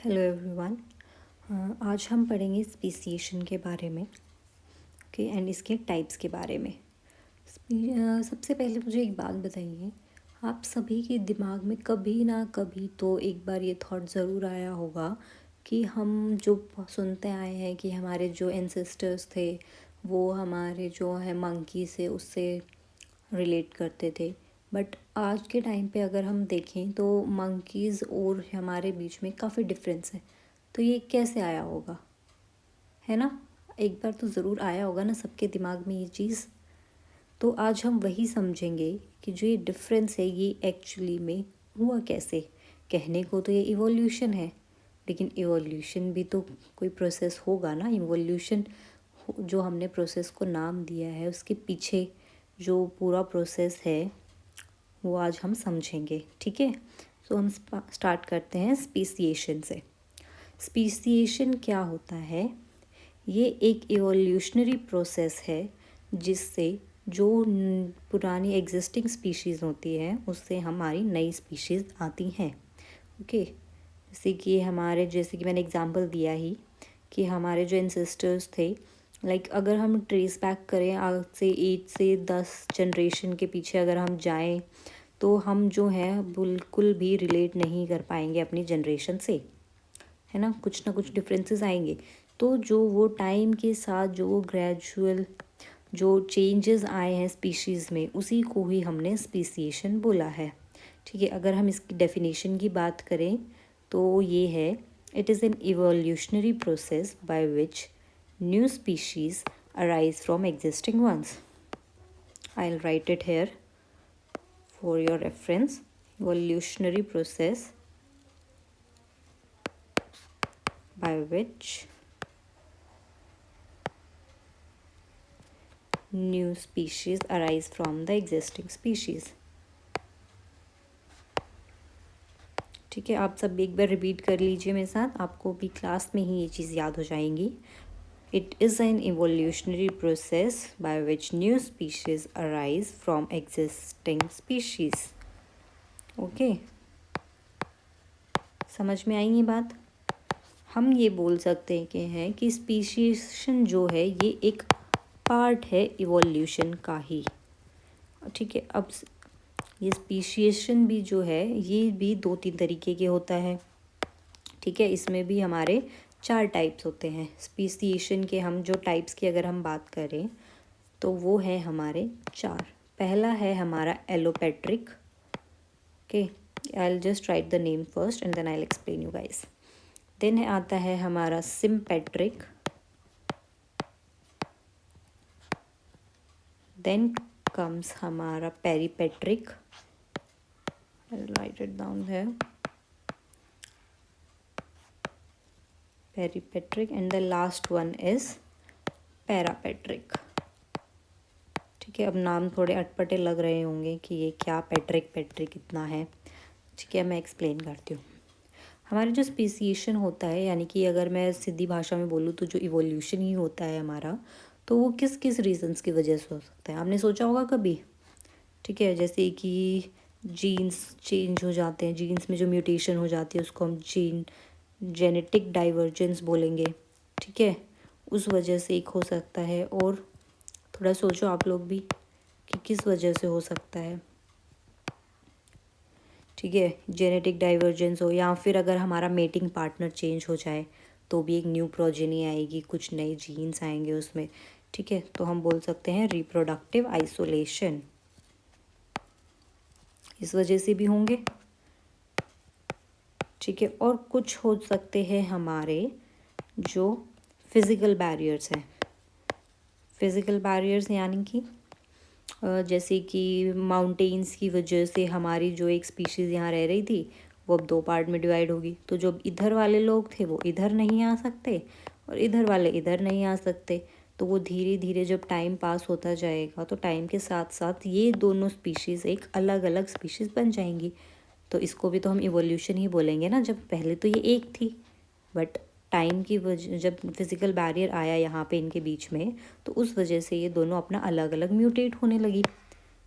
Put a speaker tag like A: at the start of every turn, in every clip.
A: Hello everyone. आज हम पढ़ेंगे स्पीसीएशन के बारे में, ओके, एंड इसके टाइप्स के बारे में। सबसे पहले मुझे एक बात बताइए, आप सभी के दिमाग में कभी ना कभी तो एक बार ये थॉट ज़रूर आया होगा कि हम जो सुनते आए हैं कि हमारे जो एंसेस्टर्स थे वो हमारे जो है मंकी से उससे रिलेट करते थे। बट आज के टाइम पे अगर हम देखें तो मंकीज़ और हमारे बीच में काफ़ी डिफरेंस है। तो ये कैसे आया होगा, है ना? एक बार तो ज़रूर आया होगा ना सबके दिमाग में ये चीज़। तो आज हम वही समझेंगे कि जो ये डिफरेंस है ये एक्चुअली में हुआ कैसे। कहने को तो ये इवोल्यूशन है, लेकिन इवोल्यूशन भी तो कोई प्रोसेस होगा ना। इवोल्यूशन जो हमने प्रोसेस को नाम दिया है उसके पीछे जो पूरा प्रोसेस है वो आज हम समझेंगे, ठीक है। तो हम स्टार्ट करते हैं स्पीसीएशन से। स्पीसीएशन क्या होता है? ये एक इवोल्यूशनरी प्रोसेस है जिससे जो पुरानी एग्जिस्टिंग स्पीशीज़ होती है उससे हमारी नई स्पीशीज़ आती हैं, ओके। जैसे कि मैंने एग्जांपल दिया ही कि हमारे जो एंसेस्टर्स थे, लाइक अगर हम ट्रेस बैक करें आज से 8 से 10 जनरेशन के पीछे अगर हम जाएं तो हम जो है बिल्कुल भी रिलेट नहीं कर पाएंगे अपनी जनरेशन से, है ना। कुछ ना कुछ डिफरेंसेस आएंगे। तो जो वो टाइम के साथ जो वो ग्रेजुअल जो चेंजेस आए हैं स्पीशीज़ में उसी को ही हमने स्पीसीएशन बोला है, ठीक है। अगर हम इसकी डेफिनेशन की बात करें तो ये है, it is an evolutionary process by which new species arise from existing ones. I will write it here for your reference. Evolutionary process by which new species arise from the existing species. ठीक है, आप सब एक बार repeat कर लीजिए मेरे साथ, आपको भी क्लास में ही ये चीज़ याद हो जाएंगी। It is an evolutionary process by which new species arise from existing species. Okay, समझ में आएंगी बात? हम ये बोल सकते हैं कि स्पीशीशन जो है ये एक पार्ट है इवोल्यूशन का ही, ठीक है। अब ये स्पीशीशन भी जो है ये भी 2-3 तरीके के होता है, ठीक है। इसमें भी हमारे 4 टाइप्स होते हैं स्पीशीशन के। हम जो टाइप्स की अगर हम बात करें तो वो है हमारे 4। पहला है हमारा allopatric, okay. I will just write the name first and then I will explain you guys. Then आता है हमारा सिम्पेट्रिक, देन कम्स हमारा peripatric, I will write it down है, peripatric, and the last one is parapatric, ठीक है। अब नाम थोड़े अटपटे लग रहे होंगे कि ये क्या पेट्रिक पेट्रिक इतना है, ठीक है। मैं एक्सप्लेन करती हूँ। हमारे जो स्पीसीएशन होता है, यानी कि अगर मैं सीधी भाषा में बोलूँ तो जो इवोल्यूशन ही होता है हमारा, तो वो किस किस रीजंस की वजह से हो सकता है आपने सोचा होगा कभी, ठीक है। जैसे कि जीन्स चेंज हो जाते हैं, जीन्स में जो म्यूटेशन हो जाती है उसको हम जेनेटिक डाइवर्जेंस बोलेंगे, ठीक है। उस वजह से एक हो सकता है। और थोड़ा सोचो आप लोग भी कि किस वजह से हो सकता है, ठीक है। जेनेटिक डाइवर्जेंस हो, या फिर अगर हमारा मेटिंग पार्टनर चेंज हो जाए तो भी एक न्यू प्रोजेनी आएगी, कुछ नए जीन्स आएंगे उसमें, ठीक है। तो हम बोल सकते हैं रिप्रोडक्टिव आइसोलेशन, इस वजह से भी होंगे, ठीक है। और कुछ हो सकते हैं हमारे जो फिज़िकल बैरियर्स हैं। फिज़िकल बैरियर्स यानी कि जैसे कि माउंटेन्स की वजह से हमारी जो एक स्पीशीज़ यहाँ रह रही थी वो अब 2 पार्ट में डिवाइड होगी, तो जो इधर वाले लोग थे वो इधर नहीं आ सकते और इधर वाले इधर नहीं आ सकते। तो वो धीरे धीरे जब टाइम पास होता जाएगा तो टाइम के साथ साथ ये दोनों स्पीशीज़ एक अलग अलग स्पीशीज़ बन जाएंगी। तो इसको भी तो हम इवोल्यूशन ही बोलेंगे ना, जब पहले तो ये एक थी, बट टाइम की वजह जब फिज़िकल बैरियर आया यहाँ पे इनके बीच में तो उस वजह से ये दोनों अपना अलग अलग म्यूटेट होने लगी,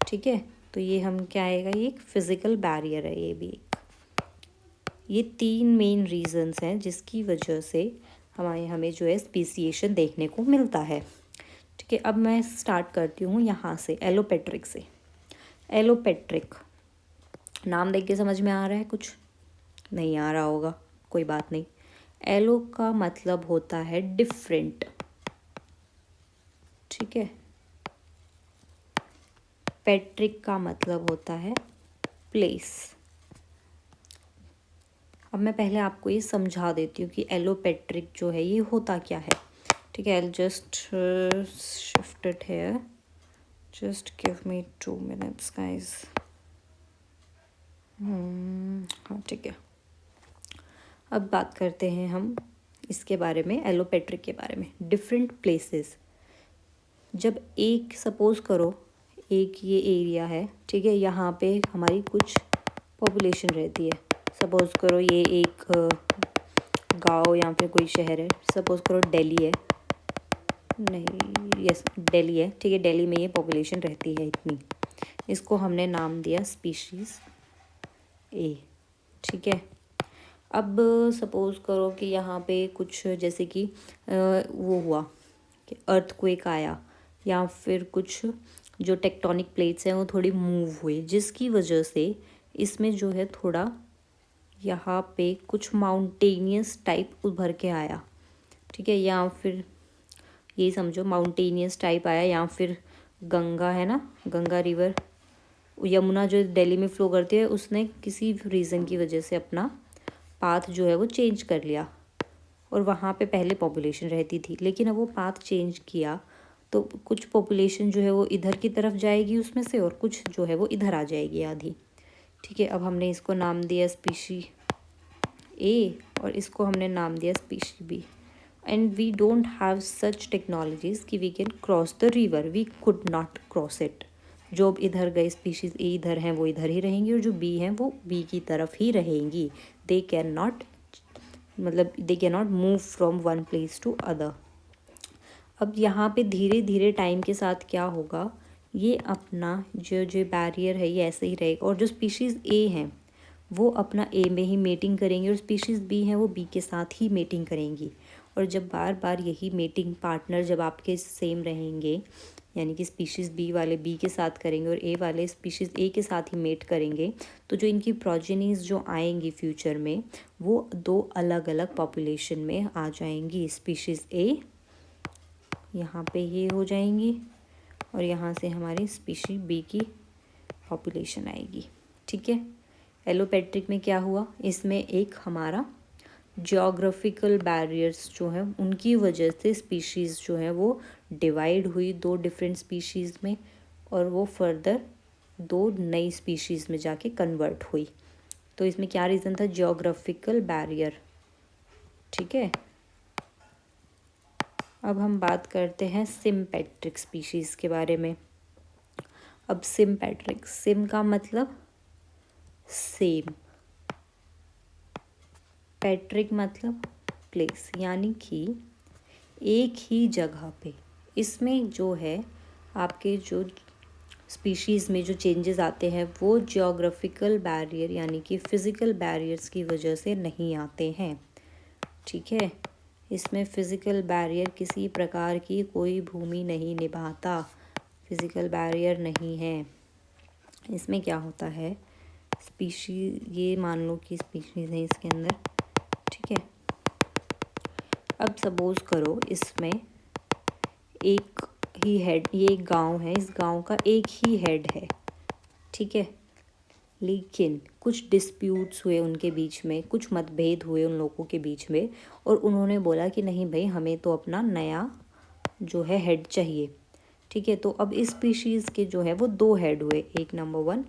A: ठीक है। तो ये हम क्या आएगा, ये एक फिज़िकल बैरियर है ये भी एक, ये 3 मेन रीजंस हैं जिसकी वजह से हमें जो है स्पीसिएशन देखने को मिलता है। ठीक है, अब मैं स्टार्ट करती हूँ यहाँ से, एलोपेट्रिक से। एलोपेट्रिक नाम देख के समझ में आ रहा है? कुछ नहीं आ रहा होगा, कोई बात नहीं। एलो का मतलब होता है डिफरेंट, ठीक है। पेट्रिक का मतलब होता है प्लेस। अब मैं पहले आपको ये समझा देती हूँ कि एलोपेट्रिक जो है ये होता क्या है। ठीक है, I just shift it here, just give me 2 minutes guys. हाँ ठीक है, अब बात करते हैं हम इसके बारे में, एलोपेट्रिक के बारे में। डिफरेंट प्लेसेस, जब एक सपोज करो एक ये एरिया है, ठीक है, यहाँ पे हमारी कुछ पॉपुलेशन रहती है। सपोज करो ये एक गांव या फिर कोई शहर है, सपोज करो दिल्ली है, नहीं यस दिल्ली है, ठीक है, दिल्ली में ये पॉपुलेशन रहती है इतनी। इसको हमने नाम दिया स्पीशीज़ ए, ठीक है। अब सपोज़ करो कि यहाँ पे कुछ जैसे कि वो हुआ कि अर्थक्वेक आया, या फिर कुछ जो टेक्टोनिक प्लेट्स हैं वो थोड़ी मूव हुई, जिसकी वजह से इसमें जो है थोड़ा यहाँ पे कुछ माउंटेनियस टाइप उभर के आया, ठीक है। या फिर यही समझो माउंटेनियस टाइप आया, या फिर गंगा है ना, गंगा रिवर, यमुना जो दिल्ली में फ़्लो करती है, उसने किसी रीज़न की वजह से अपना पाथ जो है वो चेंज कर लिया, और वहाँ पे पहले पॉपुलेशन रहती थी, लेकिन अब वो पाथ चेंज किया तो कुछ पॉपुलेशन जो है वो इधर की तरफ जाएगी उसमें से, और कुछ जो है वो इधर आ जाएगी आधी, ठीक है। अब हमने इसको नाम दिया स्पीशी ए, और इसको हमने नाम दिया species B. And we don't have such technologies कि we can cross the river, we could not cross it. जो इधर गए स्पीशीज़ ए इधर हैं वो इधर ही रहेंगी, और जो बी हैं वो बी की तरफ ही रहेंगी। दे कैन नॉट, मतलब they can not move from one place to other. अब यहाँ पे धीरे धीरे टाइम के साथ क्या होगा, ये अपना जो जो बैरियर है ये ऐसे ही रहेगा, और जो स्पीशीज़ ए हैं वो अपना ए में ही मेटिंग करेंगी, और स्पीशीज़ बी हैं वो बी के साथ ही मेटिंग करेंगी। और जब बार बार यही मेटिंग पार्टनर जब आपके सेम रहेंगे, यानी कि स्पीशीज़ बी वाले बी के साथ करेंगे और ए वाले स्पीशीज़ ए के साथ ही मेट करेंगे, तो जो इनकी प्रोजेनीज जो आएंगी फ्यूचर में वो 2 अलग अलग पॉपुलेशन में आ जाएंगी। स्पीशीज़ ए यहाँ पे ये हो जाएंगी, और यहाँ से हमारी स्पीशी बी की पॉपुलेशन आएगी, ठीक है। एलोपेट्रिक में क्या हुआ, इसमें एक हमारा जियोग्राफिकल बैरियर्स जो हैं उनकी वजह से स्पीशीज़ जो है वो डिवाइड हुई 2 डिफरेंट स्पीशीज़ में, और वो फर्दर 2 नई स्पीशीज़ में जाके कन्वर्ट हुई। तो इसमें क्या रीज़न था, जियोग्राफिकल बैरियर, ठीक है। अब हम बात करते हैं सिम्पेट्रिक स्पीशीज़ के बारे में। अब सिम्पेट्रिक, सिम का मतलब सेम, पैट्रिक मतलब प्लेस, यानी कि एक ही जगह पे। इसमें जो है आपके जो स्पीशीज़ में जो चेंजेस आते हैं वो जियोग्राफिकल बैरियर यानी कि फ़िज़िकल बैरियर्स की वजह से नहीं आते हैं, ठीक है। इसमें फ़िज़िकल बैरियर किसी प्रकार की कोई भूमि नहीं निभाता, फ़िज़िकल बैरियर नहीं है। इसमें क्या होता है, ये मान लो कि स्पीशीज़ है इसके अंदर, ठीक है। अब सपोज़ करो इसमें एक ही हेड, ये एक गांव है, इस गांव का एक ही हेड है, ठीक है। लेकिन कुछ डिस्प्यूट्स हुए उनके बीच में, कुछ मतभेद हुए उन लोगों के बीच में, और उन्होंने बोला कि नहीं भाई हमें तो अपना नया जो है हेड चाहिए, ठीक है। तो अब इस स्पीशीज़ के जो है वो 2 हेड हुए, एक नंबर 1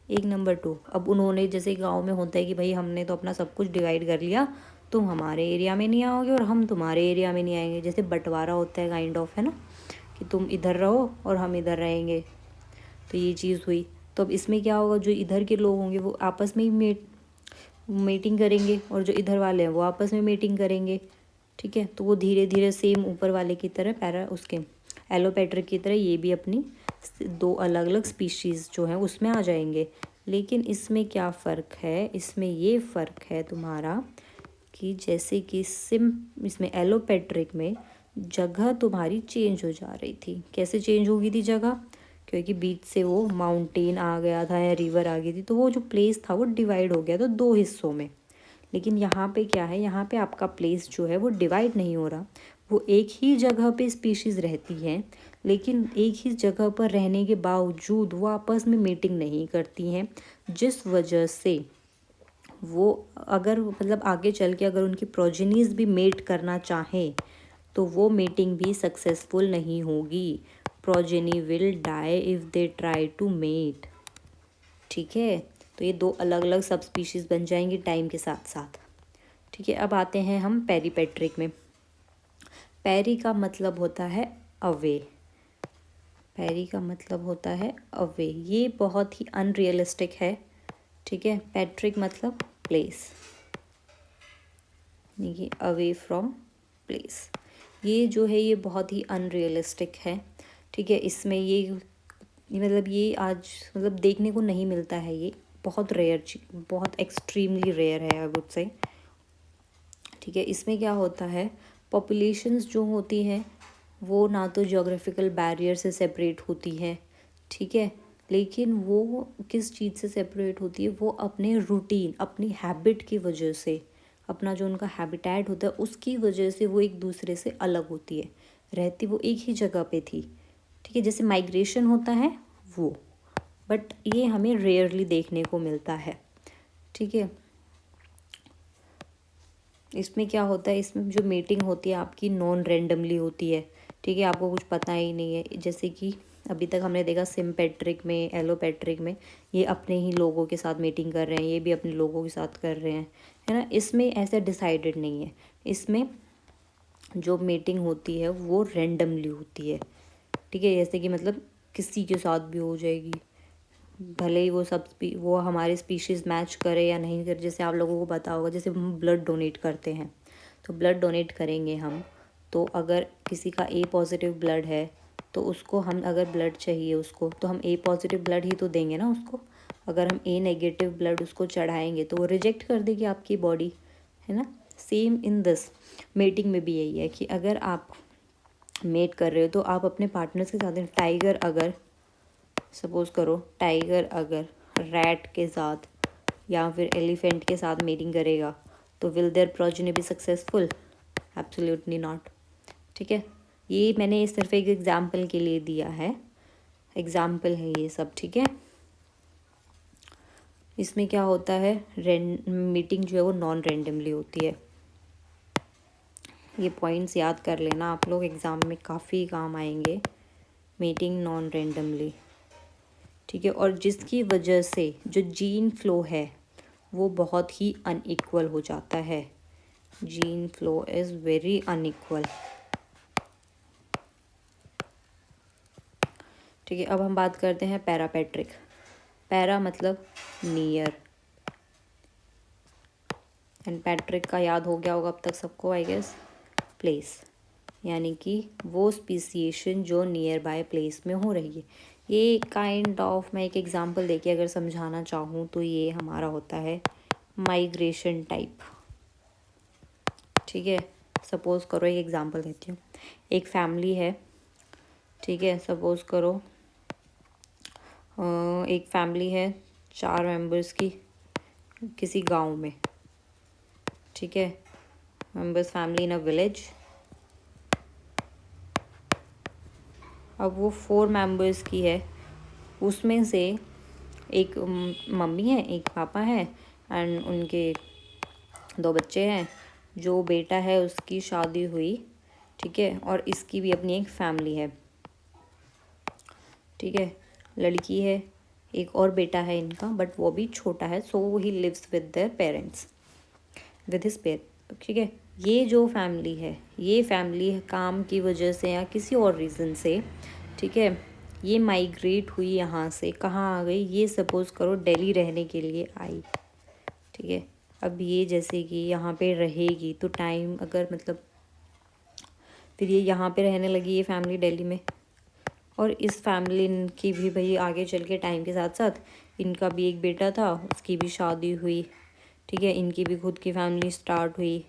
A: एक नंबर 2। अब उन्होंने, जैसे गांव में होता है कि भाई हमने तो अपना सब कुछ डिवाइड कर लिया, तुम हमारे एरिया में नहीं आओगे और हम तुम्हारे एरिया में नहीं आएंगे, जैसे बंटवारा होता है काइंड ऑफ, है ना, कि तुम इधर रहो और हम इधर रहेंगे। तो ये चीज़ हुई। तो अब इसमें क्या होगा, जो इधर के लोग होंगे वो आपस में ही मीटिंग करेंगे, और जो इधर वाले हैं वो आपस में मीटिंग करेंगे, ठीक है। तो वो धीरे धीरे सेम ऊपर वाले की तरह उसके एलोपेट्रिक की तरह ये भी अपनी 2 अलग अलग स्पीशीज़ जो हैं उसमें आ जाएंगे। लेकिन इसमें क्या फ़र्क है, इसमें ये फ़र्क है तुम्हारा कि जैसे कि इसमें एलोपेट्रिक में जगह तुम्हारी चेंज हो जा रही थी। कैसे चेंज हो गई थी जगह? क्योंकि बीच से वो माउंटेन आ गया था या रिवर आ गई थी, तो वो जो प्लेस था वो डिवाइड हो गया था 2 हिस्सों में। लेकिन यहाँ पे क्या है, यहाँ पे आपका प्लेस जो है वो डिवाइड नहीं हो रहा, वो एक ही जगह पे स्पीशीज़ रहती हैं, लेकिन एक ही जगह पर रहने के बावजूद वो आपस में मीटिंग नहीं करती हैं, जिस वजह से वो अगर मतलब आगे चल के अगर उनकी प्रोजेनीज भी मेट करना चाहें तो वो मीटिंग भी सक्सेसफुल नहीं होगी। Progeny will die if they try to mate. ठीक है, तो ये 2 अलग अलग सब स्पीशीज़ बन जाएंगी टाइम के साथ साथ। ठीक है, अब आते हैं हम पेरीपेट्रिक में। पेरी का मतलब होता है अवे। पेरी का मतलब होता है अवे, ये बहुत ही अनरियलिस्टिक है। ठीक है, पैट्रिक मतलब प्लेस, ये अवे फ्रॉम प्लेस, ये जो है ये बहुत ही अनरियलिस्टिक है। ठीक है, इसमें ये मतलब ये आज मतलब देखने को नहीं मिलता है, ये बहुत रेयर, बहुत एक्सट्रीमली रेयर है आई वुड से। ठीक है, इसमें क्या होता है, पॉपुलेशंस जो होती हैं वो ना तो जोग्राफिकल बैरियर से सेपरेट होती है, ठीक है, लेकिन वो किस चीज़ से सेपरेट होती है, वो अपने रूटीन, अपनी हैबिट की वजह से, अपना जो उनका हैबिटेट होता है उसकी वजह से वो एक दूसरे से अलग होती है। रहती वो एक ही जगह पे थी, ठीक है, जैसे माइग्रेशन होता है वो, बट ये हमें रेयरली देखने को मिलता है। ठीक है, इसमें क्या होता है, इसमें जो मीटिंग होती है आपकी नॉन रैंडमली होती है। ठीक है, आपको कुछ पता ही नहीं है, जैसे कि अभी तक हमने देखा सिम्पेट्रिक में, एलोपेट्रिक में ये अपने ही लोगों के साथ मीटिंग कर रहे हैं, ये भी अपने लोगों के साथ कर रहे हैं, है ना। इसमें ऐसे डिसाइडेड नहीं है, इसमें जो मीटिंग होती है वो रैंडमली होती है। ठीक है, जैसे कि मतलब किसी के साथ भी हो जाएगी, भले ही वो हमारे स्पीशीज़ मैच करे या नहीं करे। जैसे आप लोगों को पता होगा, जैसे हम ब्लड डोनेट करते हैं, तो ब्लड डोनेट करेंगे हम, तो अगर किसी का ए पॉजिटिव ब्लड है तो उसको हम, अगर ब्लड चाहिए उसको, तो हम ए पॉजिटिव ब्लड ही तो देंगे ना उसको। अगर हम ए नेगेटिव ब्लड उसको चढ़ाएंगे तो वो रिजेक्ट कर देगी आपकी बॉडी, है ना। सेम इन दिस मेटिंग में भी यही है कि अगर आप मेट कर रहे हो तो आप अपने पार्टनर्स के साथ, टाइगर अगर सपोज़ करो, टाइगर अगर रैट के साथ या फिर एलिफेंट के साथ मेटिंग करेगा तो will their progeny be successful? Absolutely not. ठीक है, ये मैंने सिर्फ एक एग्जाम्पल के लिए दिया है, एग्जाम्पल है ये सब। ठीक है, इसमें क्या होता है, मीटिंग जो है वो नॉन रैंडमली होती है। ये पॉइंट्स याद कर लेना आप लोग, एग्ज़ाम में काफ़ी काम आएंगे। मीटिंग नॉन रैंडमली, ठीक है, और जिसकी वजह से जो जीन फ्लो है वो बहुत ही अनइक्वल हो जाता है। Gene flow is very unequal. ठीक है, अब हम बात करते हैं पैरापेट्रिक। पैरा मतलब नियर, एंड पैट्रिक का याद हो गया होगा अब तक सबको आई गेस, प्लेस, यानी कि वो स्पीसीएशन जो नियर बाय प्लेस में हो रही है। ये काइंड ऑफ, मैं एक एग्जांपल देके अगर समझाना चाहूँ तो ये हमारा होता है माइग्रेशन टाइप। ठीक है, सपोज़ करो, एक एग्जांपल देती हूँ, एक फैमिली है, ठीक है, सपोज़ करो एक फैमिली है 4 मेंबर्स की किसी गांव में। ठीक है, members family in a village. अब वो 4 मेंबर्स की है, उसमें से एक मम्मी है, एक पापा है, एंड उनके 2 बच्चे हैं। जो बेटा है उसकी शादी हुई, ठीक है, और इसकी भी अपनी एक फैमिली है। ठीक है, लड़की है, एक और बेटा है इनका, बट वो भी छोटा है, so he lives with their parents, with his parents. ठीक है, ये जो फैमिली है, ये फैमिली काम की वजह से या किसी और रीज़न से, ठीक है, ये माइग्रेट हुई, यहाँ से कहाँ आ गई, ये सपोज़ करो दिल्ली रहने के लिए आई। ठीक है, अब ये जैसे कि यहाँ पे रहेगी तो टाइम अगर मतलब फिर ये यहाँ पे रहने लगी ये फैमिली दिल्ली में, और इस फैमिली की भी भाई आगे चल के टाइम के साथ साथ इनका भी एक बेटा था, उसकी भी शादी हुई, ठीक है, इनकी भी खुद की फैमिली स्टार्ट हुई।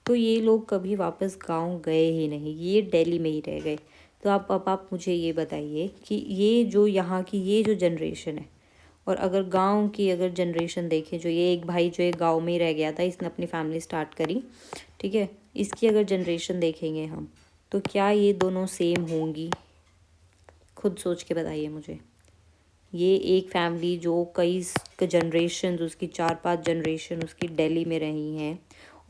A: तो ये लोग कभी वापस गांव गए ही नहीं, ये दिल्ली में ही रह गए। तो आप मुझे ये बताइए कि ये जो यहाँ की ये जो जनरेशन है, और अगर गांव की अगर जनरेशन देखें, जो ये एक भाई जो एक गांव में ही रह गया था, इसने अपनी फैमिली स्टार्ट करी, ठीक है, इसकी अगर जनरेशन देखेंगे हम, तो क्या ये दोनों सेम होंगी? खुद सोच के बताइए मुझे। ये एक फैमिली जो कई जनरेशन, उसकी 4-5 जनरेशन उसकी दिल्ली में रही हैं,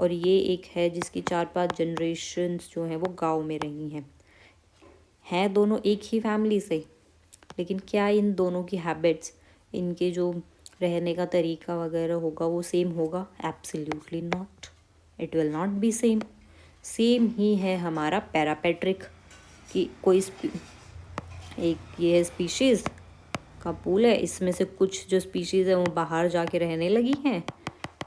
A: और ये एक है जिसकी 4-5 जनरेशन्स जो हैं वो गांव में रही हैं दोनों एक ही फैमिली से, लेकिन क्या इन दोनों की हैबिट्स, इनके जो रहने का तरीका वगैरह होगा वो सेम होगा? Absolutely not, it will not be same. Same ही है हमारा पैरापेट्रिक कि कोई एक ये है स्पीशीज़ का पूल है, इसमें से कुछ जो स्पीशीज़ है वो बाहर जाके रहने लगी हैं,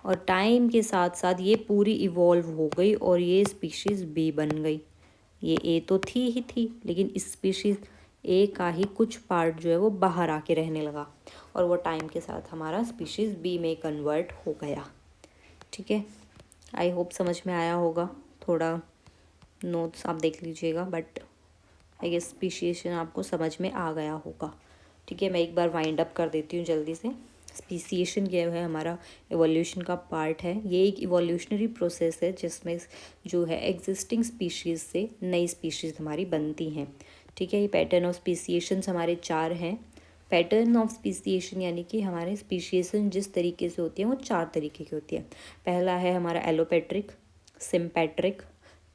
A: और टाइम के साथ साथ ये पूरी इवॉल्व हो गई और ये स्पीशीज़ बी बन गई। ये ए तो थी ही थी, लेकिन इस स्पीशीज़ ए का ही कुछ पार्ट जो है वो बाहर आके रहने लगा, और वो टाइम के साथ हमारा स्पीशीज़ बी में कन्वर्ट हो गया। ठीक है, आई होप समझ में आया होगा। थोड़ा नोट्स आप देख लीजिएगा, बट आई गेस स्पीशीएशन आपको समझ में आ गया होगा। ठीक है, मैं एक बार वाइंड अप कर देती हूँ जल्दी से। स्पीसीएशन क्या है, हमारा एवोल्यूशन का पार्ट है। ये एक इवोल्यूशनरी प्रोसेस है जिसमें जो है एग्जिस्टिंग स्पीशीज़ से नई स्पीशीज़ हमारी बनती हैं। ठीक है, ये पैटर्न ऑफ स्पीसीएशन हमारे 4 हैं। पैटर्न ऑफ स्पीसीएशन यानी कि हमारे स्पीशीएशन जिस तरीके से होती है वो 4 तरीके की होती है। पहला है हमारा allopatric, sympatric,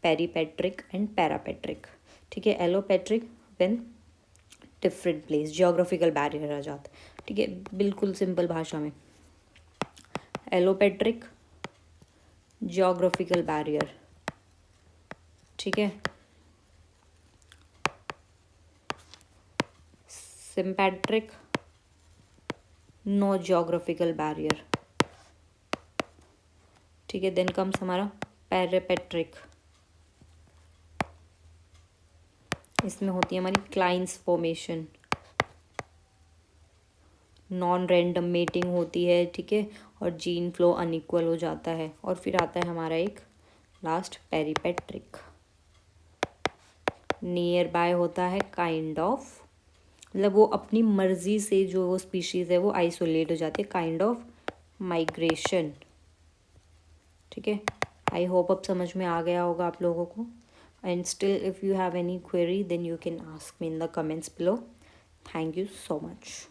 A: peripatric and parapatric. ठीक है, allopatric when different place, geographical barrier आ जाता है। ठीक है, बिल्कुल सिंपल भाषा में, एलोपेट्रिक जियोग्राफिकल बैरियर, ठीक है, सिम्पैट्रिक नो जियोग्राफिकल बैरियर, ठीक है, देन कम्स हमारा पैरापेट्रिक, इसमें होती है हमारी clans formation, non random mating होती है, ठीक है, और जीन फ्लो अनइक्वल हो जाता है। और फिर आता है हमारा एक लास्ट पेरीपेट्रिक, नियर बाय होता है, काइंड ऑफ, मतलब वो अपनी मर्जी से जो वो स्पीशीज़ है वो आइसोलेट हो जाती है, काइंड ऑफ माइग्रेशन। ठीक है, आई होप अब समझ में आ गया होगा आप लोगों को। And still if you have any query then you can ask me in the comments below. Thank you so much.